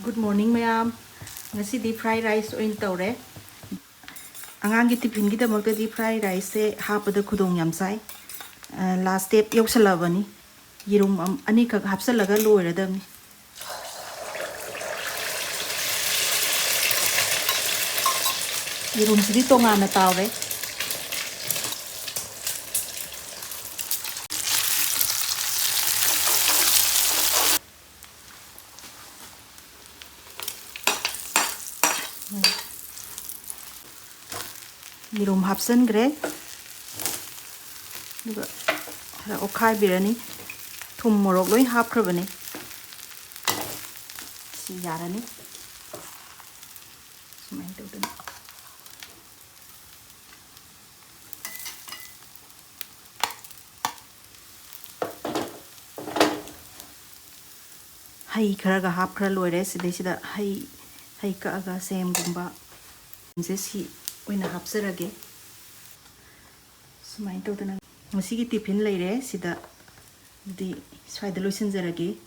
Good morning, Mayam. Ngasi di fried rice oin tawre. Angang gi tiffin gi damak di fried rice se hapada khudong yam sai. Last step yoksalabani. Yirum ani ka hapsalaga loiradam. Yirum sidi tongana tawre. Yirum hapsan gre. Hara okai birani. Thum morok loi hap krabani. Si yarani. Sumain tawdani. Hai kharaga hap khara loire sida hai ka aga sem gumba je si oina hapsarage sumai tawdana ngasi gi tiffin leire sida di swaida loisinjarage